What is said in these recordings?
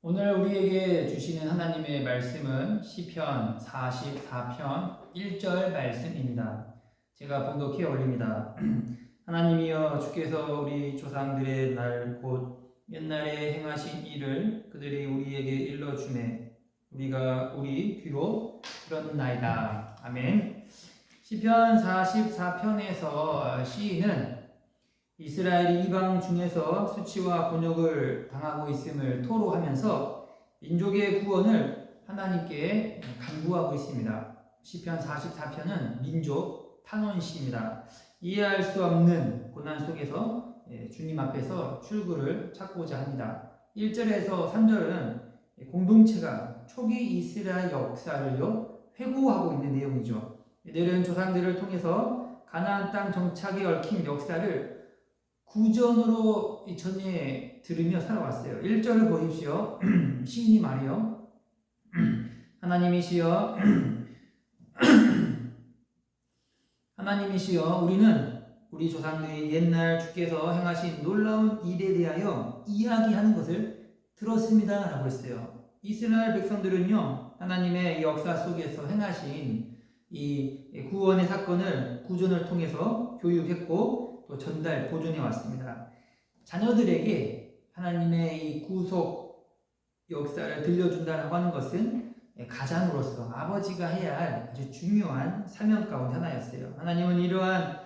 오늘 우리에게 주시는 하나님의 말씀은 시편 44편 1절 말씀입니다. 제가 봉독해 올립니다. 하나님이여, 주께서 우리 조상들의 날 곧 옛날에 행하신 일을 그들이 우리에게 일러주매 우리가 우리 귀로 들었나이다. 아멘. 시편 44편에서 시인은 이스라엘이 이방 중에서 수치와 곤욕을 당하고 있음을 토로하면서 민족의 구원을 하나님께 간구하고 있습니다. 시편 44편은 민족 탄원시입니다. 이해할 수 없는 고난 속에서 주님 앞에서 출구를 찾고자 합니다. 1절에서 3절은 공동체가 초기 이스라엘 역사를요 회고하고 있는 내용이죠. 이들은 조상들을 통해서 가나안 땅 정착에 얽힌 역사를 구전으로 전에 들으며 살아왔어요. 1절을 보십시오. 시인이 말해요. 하나님이시여, 하나님이시여, 우리는 우리 조상들이 옛날 주께서 행하신 놀라운 일에 대하여 이야기하는 것을 들었습니다 라고 했어요. 이스라엘 백성들은요, 하나님의 역사 속에서 행하신 이 구원의 사건을 구전을 통해서 교육했고 또 전달, 보존해 왔습니다. 자녀들에게 하나님의 이 구속 역사를 들려준다고 하는 것은 가장으로서 아버지가 해야 할 아주 중요한 사명 가운데 하나였어요. 하나님은 이러한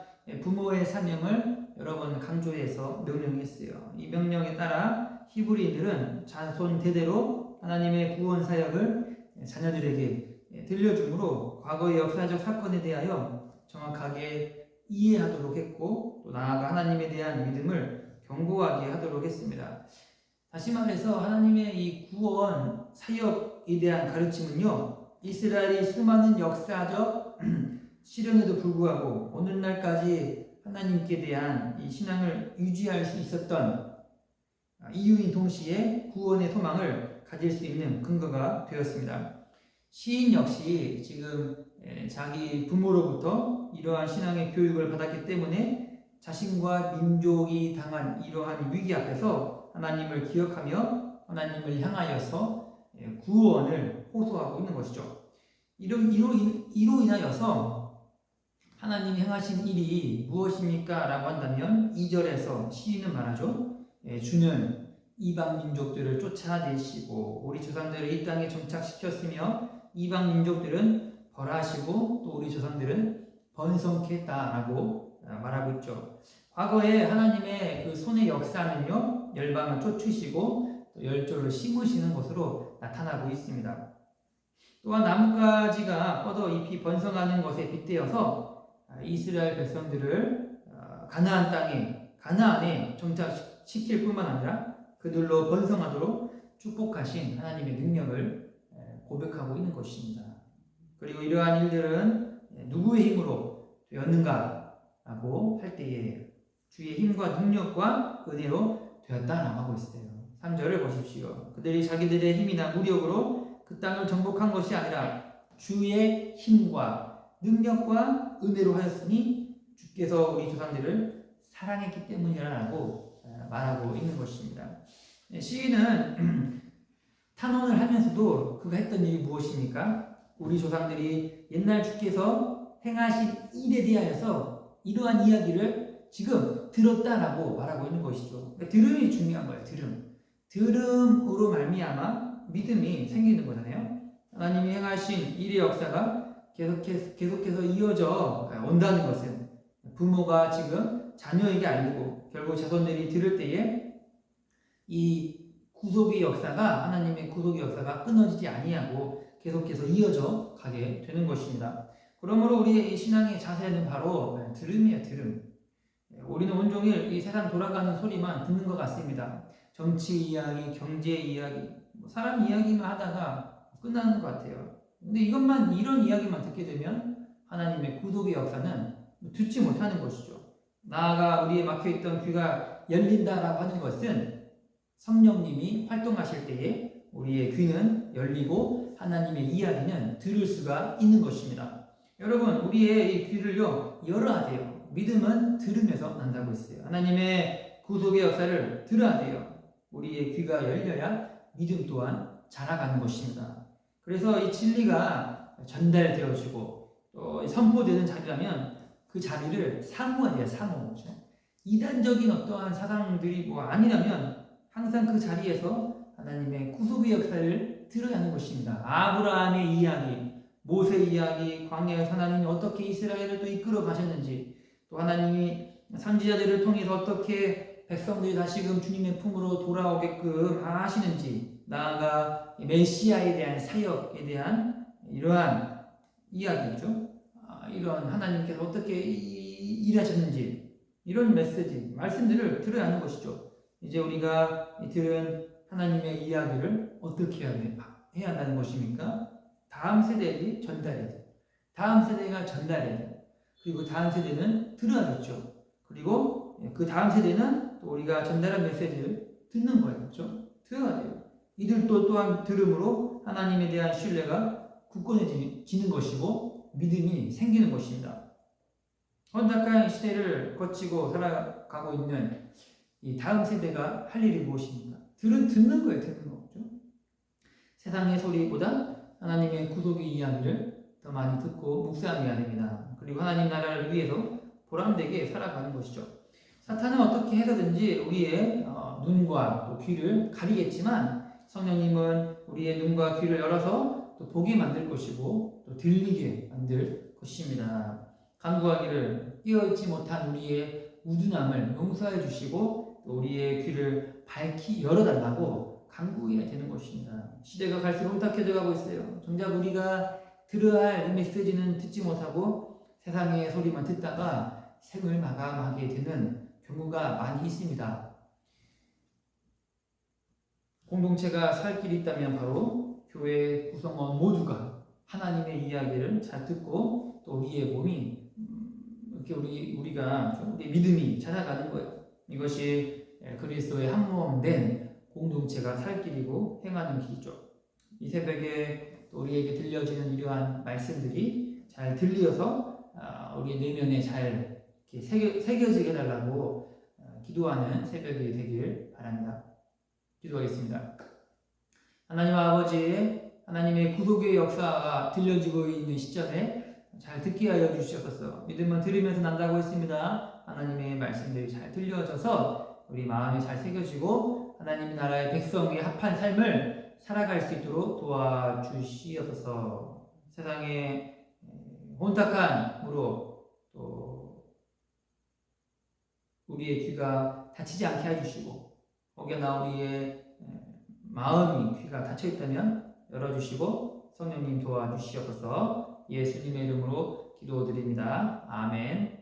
부모의 사명을 여러 번 강조해서 명령했어요. 이 명령에 따라 히브리인들은 자손 대대로 하나님의 구원 사역을 자녀들에게 들려주므로 과거의 역사적 사건에 대하여 정확하게 이해하도록 했고 또 나아가 하나님에 대한 믿음을 견고하게 하도록 했습니다. 다시 말해서 하나님의 이 구원 사역에 대한 가르침은요, 이스라엘이 수많은 역사적 시련에도 불구하고 오늘날까지 하나님께 대한 이 신앙을 유지할 수 있었던 이유인 동시에 구원의 소망을 가질 수 있는 근거가 되었습니다. 시인 역시 지금 자기 부모로부터 이러한 신앙의 교육을 받았기 때문에 자신과 민족이 당한 이러한 위기 앞에서 하나님을 기억하며 하나님을 향하여서 구원을 호소하고 있는 것이죠. 이로 인하여서 하나님이 행하신 일이 무엇입니까? 라고 한다면 2절에서 시인은 말하죠. 주는 이방 민족들을 쫓아내시고 우리 조상들을 이 땅에 정착시켰으며 이방 민족들은 벌하시고 또 우리 조상들은 번성케 했다라고 말하고 있죠. 과거에 하나님의 그 손의 역사는요, 열방을 쫓으시고 또 열조를 심으시는 것으로 나타나고 있습니다. 또한 나뭇가지가 뻗어 잎이 번성하는 것에 빗대어서 이스라엘 백성들을 가나안에 정착시킬 뿐만 아니라 그들로 번성하도록 축복하신 하나님의 능력을 고백하고 있는 것입니다. 그리고 이러한 일들은 누구의 힘으로 되었는가 라고 할 때에 주의 힘과 능력과 은혜로 되었다라고 하고 있어요. 3절을 보십시오. 그들이 자기들의 힘이나 무력으로 그 땅을 정복한 것이 아니라 주의 힘과 능력과 은혜로 하였으니 주께서 우리 조상들을 사랑했기 때문이라고 말하고 있는 것입니다. 시인은 탄원을 하면서도 그가 했던 일이 무엇입니까? 우리 조상들이 옛날 주께서 행하신 일에 대하여서 이러한 이야기를 지금 들었다라고 말하고 있는 것이죠. 그러니까 들음이 중요한 거예요. 들음으로 말미암아 믿음이 생기는 거잖아요. 하나님이 행하신 일의 역사가 계속해서 이어져 온다는 것은 부모가 지금 자녀에게 알리고 결국 자손들이 들을 때에 이 구속의 역사가 하나님의 구속의 역사가 끊어지지 아니하고 계속해서 이어져 가게 되는 것입니다. 그러므로 우리의 이 신앙의 자세는 바로 들음이에요. 들음. 우리는 온종일 이 세상 돌아가는 소리만 듣는 것 같습니다. 정치 이야기, 경제 이야기, 사람 이야기만 하다가 끝나는 것 같아요. 근데 이런 이야기만 듣게 되면 하나님의 구속의 역사는 듣지 못하는 것이죠. 나아가 우리의 막혀있던 귀가 열린다라고 하는 것은 성령님이 활동하실 때에 우리의 귀는 열리고 하나님의 이야기는 들을 수가 있는 것입니다. 여러분, 우리의 이 귀를요 열어야 돼요. 믿음은 들으면서 난다고 했어요. 하나님의 구속의 역사를 들어야 돼요. 우리의 귀가 열려야 믿음 또한 자라가는 것입니다. 그래서 이 진리가 전달되어지고 또 선포되는 자리라면 그 자리를 사모해야 돼요. 사모. 그렇죠? 이단적인 어떠한 사상들이 아니라면 항상 그 자리에서 하나님의 구속의 역사를 들어야 하는 것입니다. 아브라함의 이야기, 모세 이야기, 광야에서 하나님이 어떻게 이스라엘을 또 이끌어 가셨는지, 또 하나님이 선지자들을 통해서 어떻게 백성들이 다시금 주님의 품으로 돌아오게끔 하시는지, 나아가 메시아에 대한 사역에 대한 이러한 이야기죠. 이런 하나님께서 어떻게 일하셨는지, 이런 메시지, 말씀들을 들어야 하는 것이죠. 이제 우리가 들은 하나님의 이야기를 어떻게 해야 한다는 것입니까? 다음 세대에 전달해야 돼요. 다음 세대가 전달해야 돼요. 그리고 다음 세대는 들어야겠죠. 그리고 그 다음 세대는 또 우리가 전달한 메시지를 듣는 거예요. 그렇죠? 들어야 돼요. 이들도 또한 들음으로 하나님에 대한 신뢰가 굳건해지는 것이고 믿음이 생기는 것입니다. 혼탁한 시대를 거치고 살아가고 있는 이 다음 세대가 할 일이 무엇입니까? 듣는 거예요. 듣는 거죠. 세상의 소리보다 하나님의 구속의 이야기를 더 많이 듣고 묵상해야 됩니다. 그리고 하나님 나라를 위해서 보람되게 살아가는 것이죠. 사탄은 어떻게 해서든지 우리의 눈과 또 귀를 가리겠지만 성령님은 우리의 눈과 귀를 열어서 또 보게 만들 것이고 또 들리게 만들 것입니다. 간구하기를 깨어있지 못한 우리의 우둔함을 용서해 주시고 또 우리의 귀를 밝히 열어달라고 간구해야 되는 것입니다. 시대가 갈수록 혼탁해져 가고 있어요. 정작 우리가 들어야 할 이 메시지는 듣지 못하고 세상의 소리만 듣다가 생을 마감하게 되는 경우가 많이 있습니다. 공동체가 살 길이 있다면 바로 교회 구성원 모두가 하나님의 이야기를 잘 듣고 또 우리의 몸이 이렇게 우리가 우리 믿음이 자라가는 거예요. 이것이 그리스도의 한 몸 된 공동체가 살 길이고 행하는 길이죠. 이 새벽에 또 우리에게 들려지는 이러한 말씀들이 잘 들려서 우리의 내면에 잘 이렇게 새겨지게 해달라고 기도하는 새벽이 되길 바랍니다. 기도하겠습니다. 하나님 아버지, 하나님의 구속의 역사가 들려지고 있는 시점에 잘 듣게 하여 주시옵소서. 믿음은 들으면서 난다고 했습니다. 하나님의 말씀들이 잘 들려져서 우리 마음에 잘 새겨지고 하나님 나라의 백성의 합한 삶을 살아갈 수 있도록 도와주시옵소서. 세상의 혼탁함으로 또 우리의 귀가 닫히지 않게 해주시고 혹여나 우리의 마음이 귀가 닫혀 있다면 열어주시고 성령님 도와주시옵소서. 예수님의 이름으로 기도드립니다. 아멘.